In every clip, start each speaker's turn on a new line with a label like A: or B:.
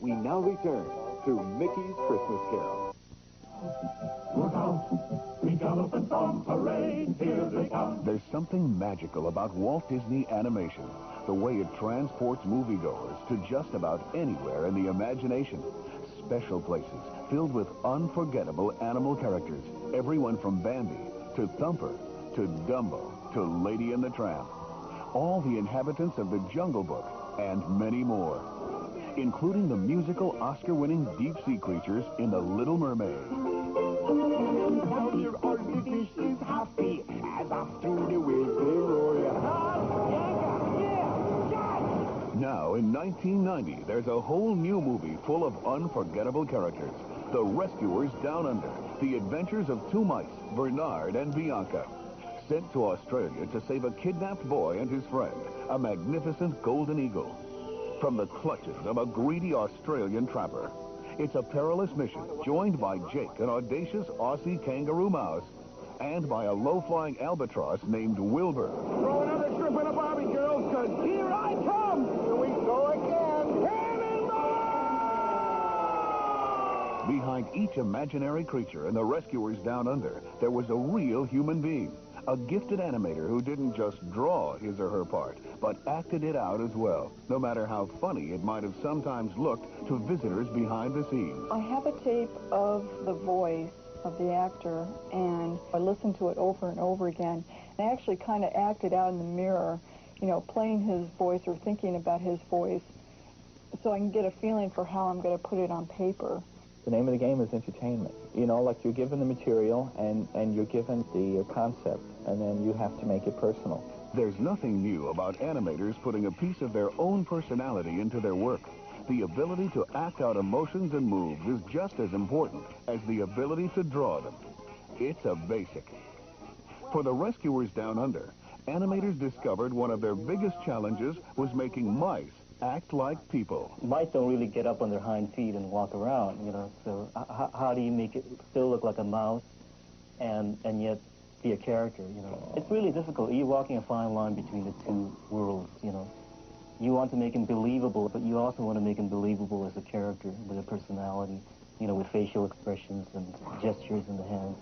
A: we now return to Mickey's Christmas Carol.
B: Look out, big elephants on parade, here they come.
C: There's something magical about Walt Disney Animation, the way it transports moviegoers to just about anywhere in the imagination. Special places filled with unforgettable animal characters, everyone from Bambi to Thumper to Dumbo to Lady and the Tramp. All the inhabitants of the Jungle Book and many more, including the musical Oscar-winning deep-sea creatures in The Little Mermaid.
B: Now your ugly fish is happy as after the whistling roar.
C: Now, in 1990, there's a whole new movie full of unforgettable characters. The Rescuers Down Under, the adventures of two mice, Bernard and Bianca. Sent to Australia to save a kidnapped boy and his friend, a magnificent golden eagle, from the clutches of a greedy Australian trapper. It's a perilous mission, joined by Jake, an audacious Aussie kangaroo mouse, and by a low-flying albatross named Wilbur.
B: Throw another shrimp in a barbie, girls, because here I come. Here we go again. Cannonball!
C: Behind each imaginary creature in The Rescuers Down Under, there was a real human being. A gifted animator who didn't just draw his or her part, but acted it out as well, no matter how funny it might have sometimes looked to visitors behind the scenes.
D: I have a tape of the voice of the actor, and I listened to it over and over again. And I actually kind of acted out in the mirror, you know, playing his voice or thinking about his voice, so I can get a feeling for how I'm going to put it on paper.
E: The name of the game is entertainment. You know, like you're given the material and you're given the concept, and then you have to make it personal.
C: There's nothing new about animators putting a piece of their own personality into their work. The ability to act out emotions and moves is just as important as the ability to draw them. It's a basic. For The Rescuers Down Under, animators discovered one of their biggest challenges was making mice act like people.
F: Mice don't really get up on their hind feet and walk around, you know, so how do you make it still look like a mouse and yet be a character, you know? It's really difficult. You're walking a fine line between the two worlds, you know. You want to make him believable, but you also want to make him believable as a character with a personality, you know, with facial expressions and gestures in the hands.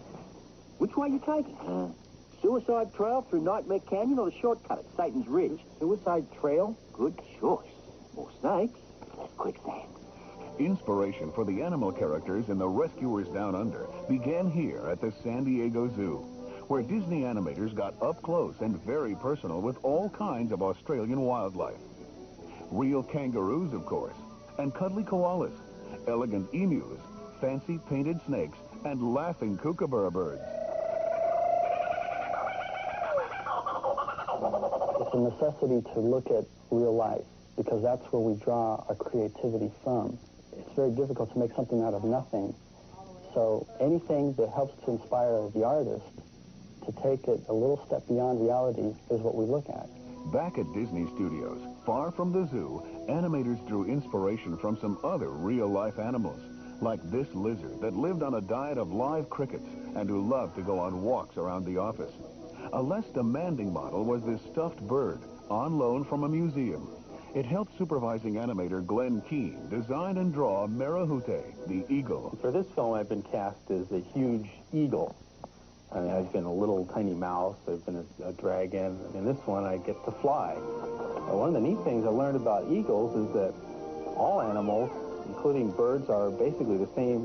G: Which way you taking? Suicide Trail through Nightmare Canyon or the shortcut at Satan's Ridge? Suicide Trail? Good choice. More snakes, less quicksand.
C: Inspiration for the animal characters in The Rescuers Down Under began here at the San Diego Zoo, where Disney animators got up close and very personal with all kinds of Australian wildlife. Real kangaroos, of course, and cuddly koalas, elegant emus, fancy painted snakes, and laughing kookaburra birds.
H: It's a necessity to look at real life, because that's where we draw our creativity from. It's very difficult to make something out of nothing. So anything that helps to inspire the artist to take it a little step beyond reality is what we look at.
C: Back at Disney Studios, far from the zoo, animators drew inspiration from some other real-life animals, like this lizard that lived on a diet of live crickets and who loved to go on walks around the office. A less demanding model was this stuffed bird, on loan from a museum. It helped supervising animator Glenn Keane design and draw Marahute, the eagle.
I: For this film, I've been cast as a huge eagle. I mean, I've been a little tiny mouse, I've been a dragon. In this one, I get to fly. One of the neat things I learned about eagles is that all animals, including birds, are basically the same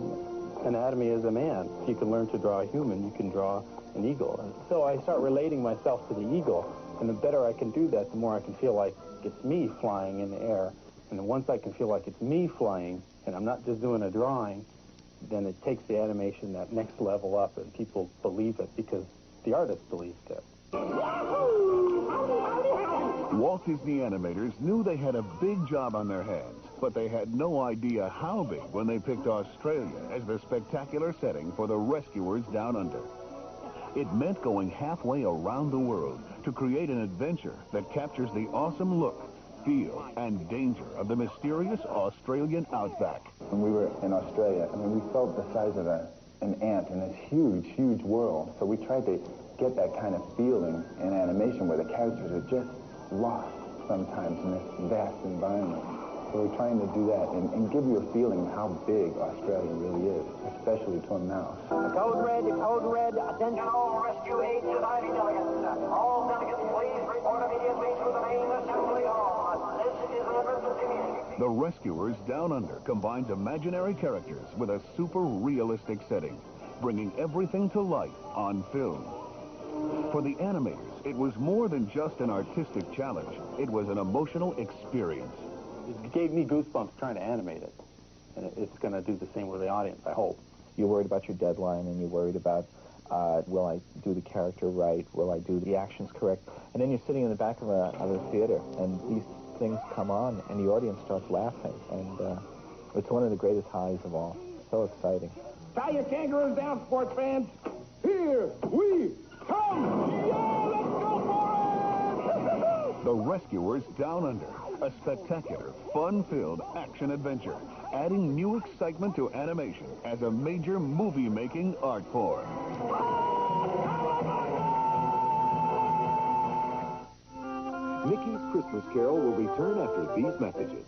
I: anatomy as a man. If you can learn to draw a human, you can draw an eagle. And so I start relating myself to the eagle, and the better I can do that, the more I can feel like it's me flying in the air. And then once I can feel like it's me flying, and I'm not just doing a drawing, then it takes the animation that next level up, and people believe it because the artist believed it.
C: Walt Disney animators knew they had a big job on their hands, but they had no idea how big when they picked Australia as the spectacular setting for The Rescuers Down Under. It meant going halfway around the world to create an adventure that captures the awesome look, feel, and danger of the mysterious Australian outback.
J: When we were in Australia, I mean, we felt the size of an ant in this huge, huge world. So we tried to get that kind of feeling in animation where the characters are just lost sometimes in this vast environment. So we're trying to do that and give you a feeling of how big Australia really is, especially to a mouse.
G: Code red, attention all rescue aid society delegates. All delegates, please report immediately to the main assembly hall. This is an emergency meeting.
C: The Rescuers Down Under combines imaginary characters with a super realistic setting, bringing everything to life on film. For the animators, it was more than just an artistic challenge. It was an emotional experience.
I: It gave me goosebumps trying to animate it. And it's going to do the same with the audience, I hope.
E: You're worried about your deadline, and you're worried about, will I do the character right? Will I do the actions correct? And then you're sitting in the back of a theater, and these things come on, and the audience starts laughing. And it's one of the greatest highs of all. So exciting.
B: Tie your kangaroos down, sports fans. Here we come! Yeah, let's go for it!
C: The Rescuers Down Under, a spectacular, fun-filled action adventure, adding new excitement to animation as a major movie-making art form.
A: Mickey's Christmas Carol will return after these messages.